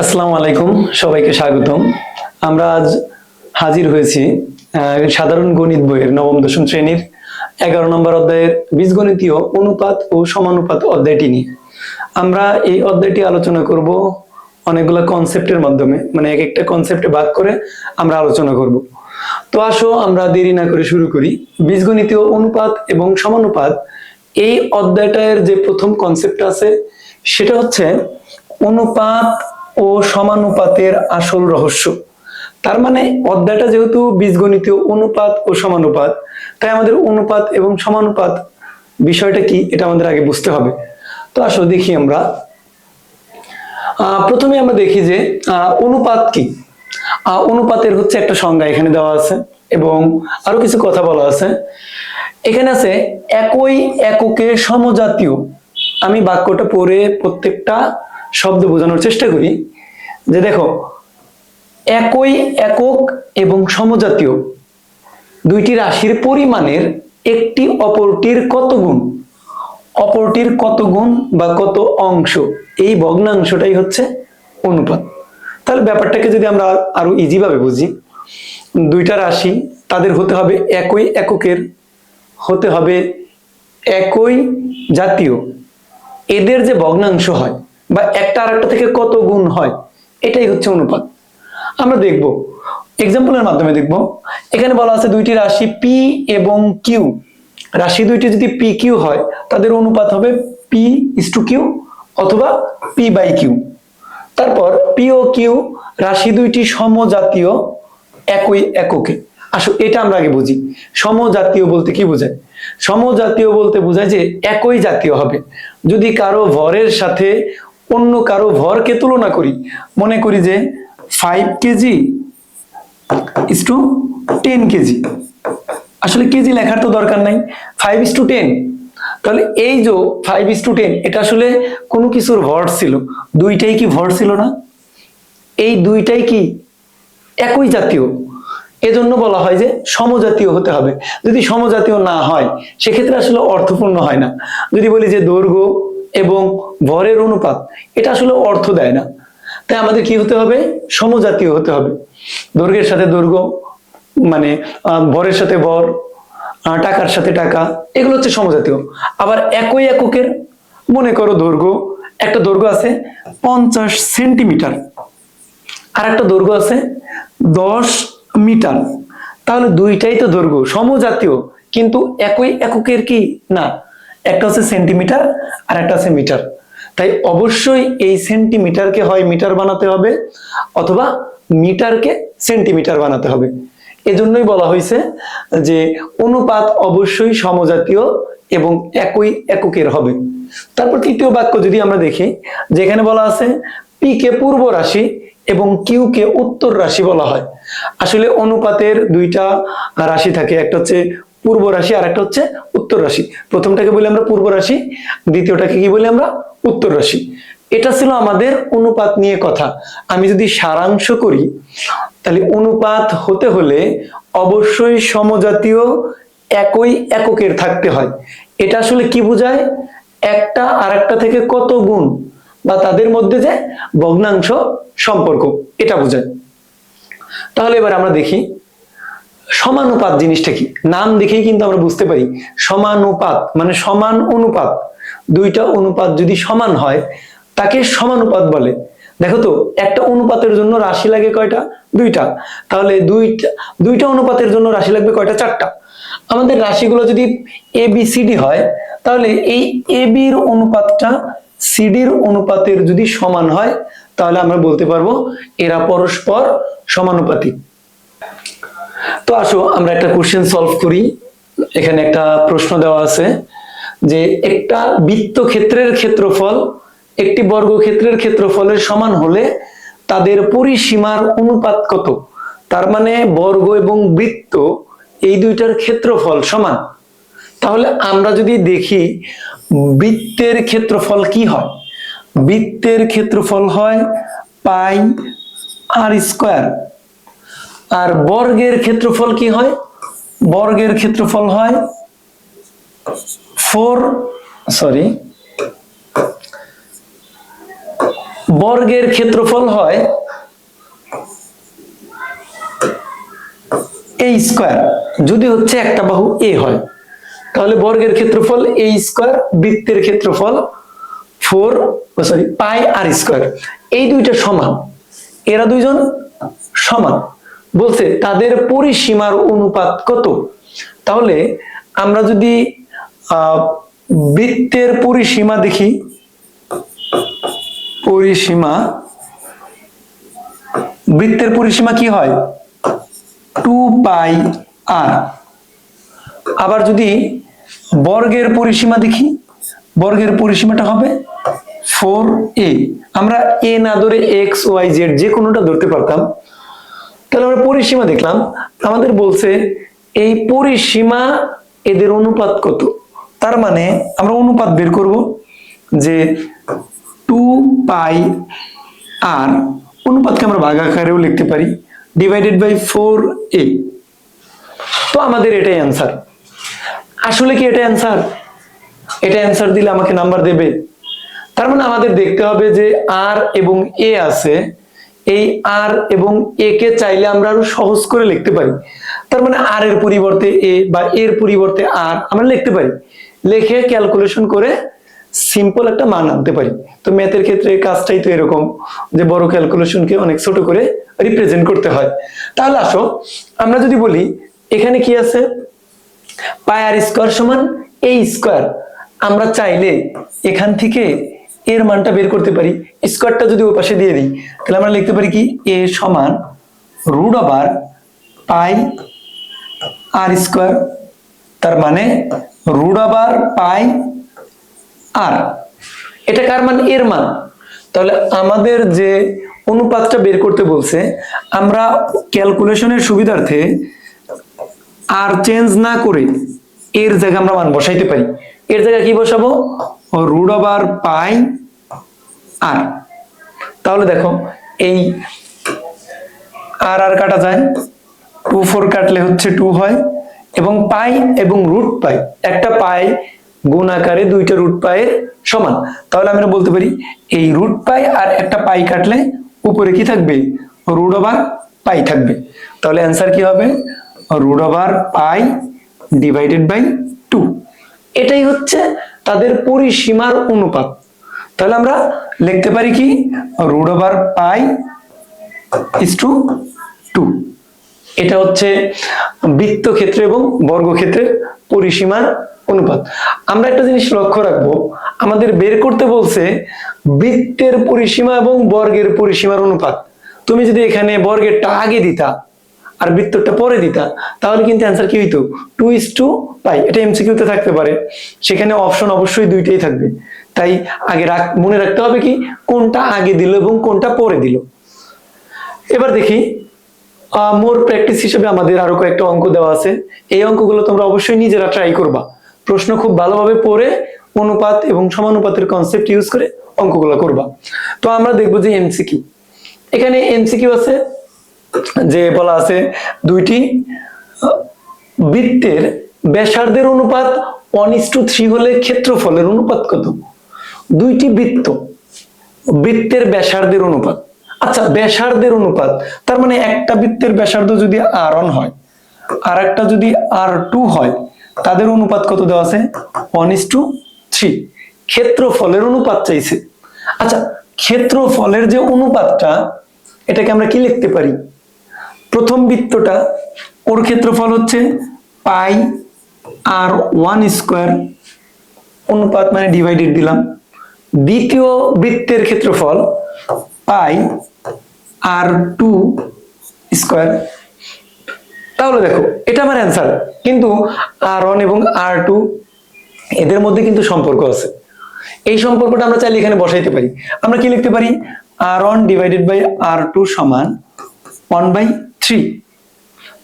আসসালামু আলাইকুম, সবাইকে স্বাগতম। আমরা আজ হাজির হয়েছি সাধারণ গণিত বইয়ের নবম দশম শ্রেণীর 11 নম্বর অধ্যায়ের বীজগণিতীয় অনুপাত ও সমানুপাত অধ্যায়টি নিয়ে। আমরা এই অধ্যায়টি আলোচনা করব অনেকগুলো কনসেপ্টের মাধ্যমে, মানে এক একটা কনসেপ্টে ভাগ করে আমরা আলোচনা করব। তো আসো আমরা দেরি না করে শুরু করি। বীজগণিতীয় অনুপাত এবং সমানুপাত এই অধ্যায়টার যে প্রথম কনসেপ্ট আছে সেটা হচ্ছে অনুপাত ও সমানুপাতের আসল রহস্য। তার মানে অধ্যায়টা যেহেতু বীজগণিতীয় অনুপাত ও সমানুপাত, তাই আমাদের অনুপাত এবং সমানুপাত বিষয়টা কি এটা আমাদের আগে বুঝতে হবে। তো আসো দেখি আমরা প্রথমে আমরা দেখি যে অনুপাত কি। অনুপাতের হচ্ছে একটা সংজ্ঞা এখানে দেওয়া আছে এবং আরো কিছু কথা বলা আছে। এখানে আছে একই এককে সমজাতীয়। আমি বাক্যটা পড়ে প্রত্যেকটা শব্দ বোঝানোর চেষ্টা করি। যে দেখো, একই একক এবং সমজাতীয় দুইটি রাশির পরিমাণের একটি অপরটির কত গুণ, অপরটির কত গুণ বা কত অংশ, এই ভগ্নাংশটাই হচ্ছে অনুপাত। তাহলে ব্যাপারটাকে যদি আমরা আরো ইজি ভাবে বুঝি, দুইটা রাশি তাদের হতে হবে একই এককের, হতে হবে একই জাতীয়, এদের যে ভগ্নাংশ হয় বা একটা আরেকটা থেকে কত গুণ হয়, এটাই হচ্ছে অনুপাত। আমরা দেখব এক্সাম্পলের মাধ্যমে দেখব। এখানে বলা আছে দুইটি রাশি পি এবং কিউ। রাশি দুইটি যদি পি কিউ হয় তাদের অনুপাত হবে পি ইস টু কিউ অথবা পি বাই কিউ। তারপর পি ও কিউ রাশি দুইটি সমজাতীয় একই এককে। আসো এটা আমরা আগে বুঝি, সমজাতীয় বলতে কি বোঝায়। সমজাতীয় বলতে বোঝায় যে একই জাতীয় হবে। যদি কারো ভরের সাথে অন্য কারো ভরকে তুলনা করি, মনে করি যে 5 কেজি ইস টু 10 কেজি। আসলে কেজি লেখার তো দরকার নাই, 5 ইস টু 10। তাহলে এই যে 5 ইস টু 10 এটা আসলে কোনো কিছুর ভর ছিল, দুইটাই কি ভর ছিল না? এই দুইটাই কি একই জাতীয়, এজন্য বলা হয় যে সমজাতীয় হতে হবে। যদি সমজাতীয় না হয় সেক্ষেত্রে আসলে অর্থপূর্ণ হয় না। যদি বলি যে দৈর্ঘ্য এবং ভরের অনুপাত, এটা আসলে অর্থ দেয় না। তাই আমাদের কি হতে হবে? সমজাতীয় হতে হবে। দৈর্ঘ্যের সাথে দৈর্ঘ্য, মানে ভরের সাথে ভর, টাকার সাথে টাকা, এগুলো হচ্ছে সমজাতীয়। আবার একই এককের, মনে করো দৈর্ঘ্য, একটা দৈর্ঘ্য আছে 50 সেন্টিমিটার আর একটা দৈর্ঘ্য আছে 10 মিটার। তাহলে দুইটাই তো দৈর্ঘ্য, সমজাতীয়, কিন্তু একই এককের কি না। একটা হচ্ছে সেন্টিমিটার আর একটা আছে মিটার। তাই অবশ্যই এই সেন্টিমিটারকে হয় মিটার বানাতে হবে অথবা মিটারকে সেন্টিমিটার বানাতে হবে। এজন্যই বলা হয়েছে যে অনুপাত অবশ্যই সমজাতীয় এবং একই এককের হবে। তারপর তৃতীয় বাক্য যদি আমরা দেখি, যেখানে বলা আছে পি কে পূর্ব রাশি এবং কিউ কে উত্তর রাশি বলা হয়। আসলে অনুপাতের দুইটা রাশি থাকে, একটা হচ্ছে পূর্ব রাশি আর একটা হচ্ছে উত্তর রাশি। প্রথমটাকে বলি আমরা পূর্ব রাশি, দ্বিতীয়টাকে কি বলি আমরা? উত্তর রাশি। এটা ছিল আমাদের অনুপাত নিয়ে কথা। আমি যদি সারাংশ করি, তাহলে অনুপাত হতে হলে অবশ্যই সমজাতীয় একই এককের থাকতে হয়। এটা আসলে কি বোঝায়? একটা আরেকটা থেকে কত গুণ বা তাদের মধ্যে যে ভগ্নাংশ সম্পর্ক, এটা বোঝায়। তাহলে এবার আমরা দেখি সমানুপাত জিনিসটা কি। নাম দেখেই কিন্তু আমরা বুঝতে পারি সমানুপাত মানে সমান অনুপাত। দুইটা অনুপাত যদি সমান হয় তাকে সমানুপাত বলে। দেখো তো, একটা অনুপাতের জন্য রাশি লাগে কয়টা? দুইটা। তাহলে দুইটা অনুপাতের জন্য রাশি লাগবে কয়টা? চারটা। আমাদের রাশিগুলো যদি এ বি সি ডি হয়, তাহলে এই এ বির অনুপাতটা সিডির অনুপাতের যদি সমান হয়, তাহলে আমরা বলতে পারবো এরা পরস্পর সমানুপাতিক। তো আসো আমরা একটা কোশ্চেন সলভ করি। এখানে একটা প্রশ্ন দেওয়া আছে যে একটা বৃত্তক্ষেত্রের ক্ষেত্রফল একটি বর্গক্ষেত্রের ক্ষেত্রফলের সমান হলে তাদের পরিসীমার অনুপাত কত? তার মানে বর্গ এবং বৃত্ত এই দুইটার ক্ষেত্রফল সমান। তাহলে আমরা যদি দেখি বৃত্তের ক্ষেত্রফল কি হয়, বৃত্তের ক্ষেত্রফল হয় পাই আর স্কয়ার। আর বর্গের ক্ষেত্রফল কি হয়? বর্গের ক্ষেত্রফল হয় 4 বর্গের ক্ষেত্রফল হয় a স্কয়ার, যদি হচ্ছে একটা বাহু a হয়, তাহলে বর্গের ক্ষেত্রফল a স্কয়ার, বৃত্তের ক্ষেত্রফল পাই আর স্কয়ার। এই দুইটা সমান, এরা দুইজন সমান। বলছে তাদের পরিসীমার অনুপাত কত? তাহলে আমরা যদি বৃত্তের পরিসীমা দেখি, বৃত্তের পরিসীমা কি হয়? 2 পাই আর। আবার যদি বর্গের পরিসীমা দেখি, বর্গের পরিসীমাটা হবে 4a। আমরা a না ধরে x y z যে কোনোটা ধরতে পারতাম। তাহলে আমরা পরিসীমা দেখলাম, আমাদের বলছে এই পরিসীমা এদের অনুপাত কত। তার মানে আমরা অনুপাত বের করব যে 2 পাই আর, অনুপাতকে আমরা ভাগ আকারেও লিখতে পারি, ডিভাইডেড বাই 4a। তো আমাদের এটাই অ্যান্সার। আসলে কি এটা অ্যান্সার? এটা অ্যান্সার দিলে আমাকে নাম্বার দেবে? তার মানে আমাদের দেখতে হবে যে আর এবং এ আছে, এই আর এবং এ কে চাইলে আমরা আরো সহজ করে লিখতে পারি। তার মানে আর এর পরিবর্তে এ বা এর পরিবর্তে আর আমরা লিখতে পারি, লিখে ক্যালকুলেশন করে সিম্পল একটা মান আনতে পারি। তো ম্যাথের ক্ষেত্রে কাজটাই তো এরকম, যে বড় ক্যালকুলেশনকে অনেক ছোট করে রিপ্রেজেন্ট করতে হয়। তাহলে আসো আমরা যদি বলি এখানে কি আছে, পাই আর স্কয়ার সমান a স্কয়ার। আমরা চাইলে এখান থেকে এর মানটা বের করতে পারি, স্কয়ারটা যদি ওই পাশে দিয়ে দিই, তাহলে আমরা লিখতে পারি কি a সমান রুট ওভার পাই আর স্কয়ার। তার মানে রুট ওভার পাই আর, এটা কার মান? এর মান। তাহলে আমাদের যে অনুপাতটা বের করতে বলছে, আমরা ক্যালকুলেশনের সুবিধার্থে আর চেঞ্জ না করে এর জায়গায় আমরা মান বসাইতে পারি। এর জায়গায় কি বসাবো? রুট ওভার পাই আর। তাহলে দেখো এই আর আর কাটা যায়, 2 4 কাটলে হচ্ছে 2 হয়, এবং পাই এবং রুট পাই, একটা পাই গুণ আকারে দুইটা রুট পাইয়ের সমান। তাহলে আমরা বলতে পারি এই রুট পাই আর একটা পাই কাটলে উপরে কি থাকবে? রুট ওভার পাই থাকবে। তাহলে অ্যান্সার কি হবে? Root over pi divided by 2। এটাই হচ্ছে তাদের পরিসীমার অনুপাত। তাহলে আমরা লিখতে পারি কি root over pi is to 2। এটা হচ্ছে বৃত্ত ক্ষেত্রে এবং বর্গক্ষেত্রের পরিসীমার অনুপাত। আমরা একটা জিনিস লক্ষ্য রাখবো, আমাদের বের করতে বলছে বৃত্তের পরিসীমা এবং বর্গের পরিসীমার অনুপাত। তুমি যদি এখানে বর্গেরটা আগে দিতা আর বৃত্তটা পরে দিতা, তাহলে কিন্তু অ্যান্সার কি হইতো? 2:পাই। এটা এমসিকিউতে থাকতে পারে, সেখানে অপশন অবশ্যই দুইটাই থাকবে। তাই আগে মনে রাখতে হবে কি কোনটা আগে দিল এবং কোনটা পরে দিল। এবার দেখি মোর প্র্যাকটিস হিসেবে আমাদের আরো কয়েকটা অঙ্ক দেওয়া আছে। এই অঙ্কগুলো তোমরা অবশ্যই নিজেরা ট্রাই করবা। প্রশ্ন খুব ভালোভাবে পড়ে অনুপাত এবং সমানুপাতের কনসেপ্ট ইউজ করে অঙ্কগুলো করবা। তো আমরা দেখবো যে এমসিকিউ, এখানে এমসিকিউ আছে যে বলা আছে দুইটি বৃত্তের ব্যাসার্ধের অনুপাত 1:3 হলে ক্ষেত্রফলের অনুপাত কত? দুইটি বৃত্তের ব্যাসার্ধের অনুপাত। আচ্ছা, ব্যাসার্ধের অনুপাত তার মানে একটা বৃত্তের ব্যাসার্ধ যদি r1 হয় আর একটা যদি r2 হয়, তাদের অনুপাত কত দেওয়া আছে? 1:3। ক্ষেত্রফলের অনুপাত চাইছে। আচ্ছা, ক্ষেত্রফলের যে অনুপাতটা, এটাকে আমরা কি লিখতে পারি? প্রথম বৃত্তটা, ওর ক্ষেত্রফল হচ্ছে পাই আর 1 স্কয়ার, অনুপাত মানে ডিভাইডেড দিলাম। দ্বিতীয় বৃত্তের ক্ষেত্রফল পাই আর 2 স্কয়ার। তাহলে দেখো এটা আমার অ্যান্সার, কিন্তু r1 এবং r2 এদের মধ্যে কিন্তু সম্পর্ক আছে। এই সম্পর্কটা আমরা চাইলে এখানে বসাইতে পারি। আমরা কি লিখতে পারি? r1 ডিভাইডেড বাই r2 সমান 1/3।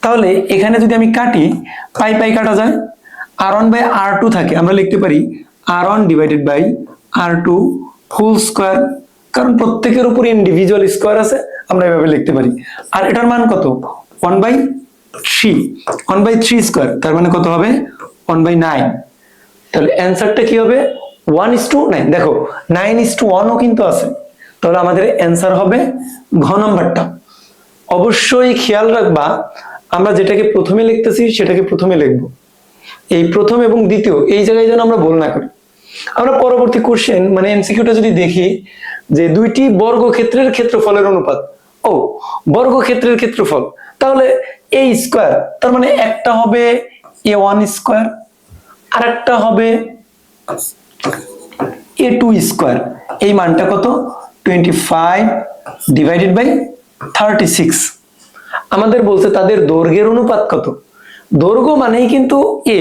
তাহলে এখানে যদি আমি কাটি, পাই পাই কাটা যায়, r1 বাই r2 থাকে, আমরা লিখতে পারি r1 divided by r2 whole square. কারণ প্রত্যেকের উপর ইন্ডিভিজুয়াল স্কয়ার আছে, আমরা এভাবে লিখতে পারি। আর এটার মান কত? 1/3। 1/3 স্কয়ার, তার মানে কত হবে? 1/9। তাহলে অ্যান্সারটা কি হবে? 1:9। দেখো 9:1ও কিন্তু আছে, তাহলে আমাদের অ্যান্সার হবে ঘ নাম্বারটা। অবশ্যই খেয়াল রাখবা, আমরা যেটাকে প্রথমে লিখতেছি সেটাকে প্রথমে লিখবো। এই প্রথম এবং দ্বিতীয় এই জায়গায় যেন আমরা ভুল না করি। আমরা পরবর্তী কোশ্চেন মানে এমসিকিউটা যদি দেখি যে দুইটি বর্গক্ষেত্রের ক্ষেত্রফলের অনুপাত, ও বর্গক্ষেত্রের ক্ষেত্রফল, তাহলে এ স্কয়ার, তার মানে একটা হবে a1 স্কয়ার আর একটা হবে a2 স্কয়ার। এই মানটা কত? 25 ডিভাইডেড বাই 36। আমাদের বলছে তাদের দৈর্ঘ্যের অনুপাত কত? দৈর্ঘ্য মানেই কিন্তু a,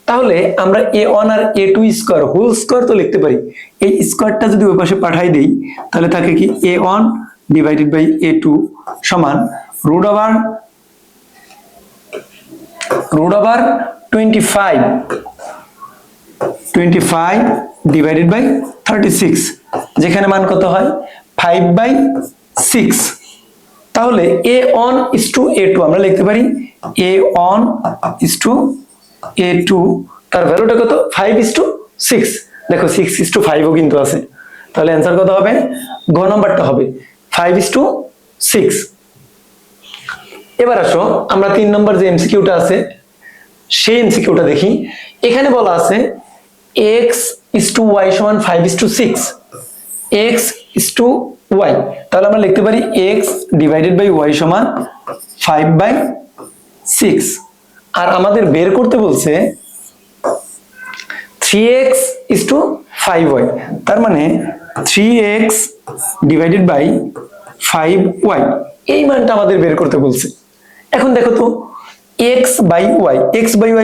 তাহলে আমরা a1 আর a2 স্কয়ার হোল স্কয়ার তো লিখতে পারি। এই স্কয়ারটা যদি ওই পাশে পাঠাই দেই তাহলে থাকে কি a1 ডিভাইডেড বাই a2 সমান রুট ওভার 25 ডিভাইডেড বাই 36, যেখানে মান কত হয় 5/6। তাহলে a1 is to a2 আমরা লিখতে পারি a1 is to a2, তার ভ্যালুটা কত? 5:6। দেখো 6:5 ও কিন্তু আছে, তাহলে অ্যান্সার কত হবে? ঘ নাম্বারটা হবে 5:6। এবার আসো আমরা 3 নম্বর যে এমসিকিউটা আছে সেই এমসিকিউটা দেখি। এখানে বলা আছে x is to y সমান 5:6, x is to y, তাহলে আমরা লিখতে পারি x ডিভাইডেড বাই y সমান 5/6। আর আমাদের বের করতে বলছে 3x is to 5y, তার মানে 3x ডিভাইডেড বাই 5y, এই মানটা আমাদের বের করতে বলছে। এখন দেখো তো x বাই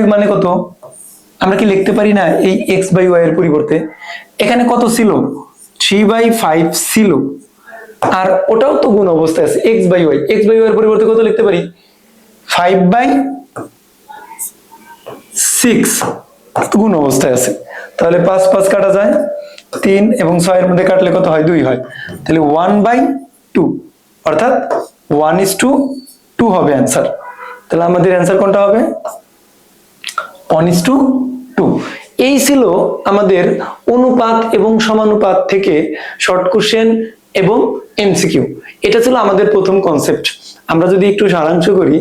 y মানে কত? আমরা কি লিখতে পারি না এই x বাই y এর পরিবর্তে এখানে কত ছিল? 3/5 ছিল, আর ওটাও তো গুণ অবস্থায় আছে। x বাই y এর পরিবর্তে কত লিখতে পারি? 5/6 গুণ অবস্থায় আছে। তাহলে 5 কাটা যায়, 3 এবং 6 এর মধ্যে কাটলে কত হয়? 2 হয়। তাহলে 1/2, অর্থাৎ 1:2 হবে অ্যান্সার। তাহলে আমাদের অ্যান্সার কোনটা হবে? 1:2। এই ছিল আমাদের অনুপাত এবং সমানুপাত থেকে শর্ট কোশ্চেন এবং এমসিকিউ। এটা ছিল আমাদের প্রথম কনসেপ্ট। আমরা যদি একটু সারাংশ করি,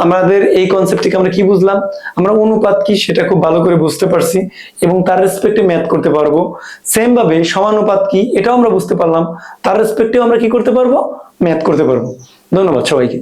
আমাদের এই কনসেপ্ট থেকে আমরা কি বুঝলাম? আমরা অনুপাত কি সেটা খুব ভালো করে বুঝতে পারছি এবং তার রেসপেক্টে ম্যাথ করতে পারবো। সেম ভাবে সমানুপাত কি এটাও আমরা বুঝতে পারলাম, তার রেসপেক্টেও আমরা কি করতে পারবো? ম্যাথ করতে পারবো। ধন্যবাদ সবাইকে।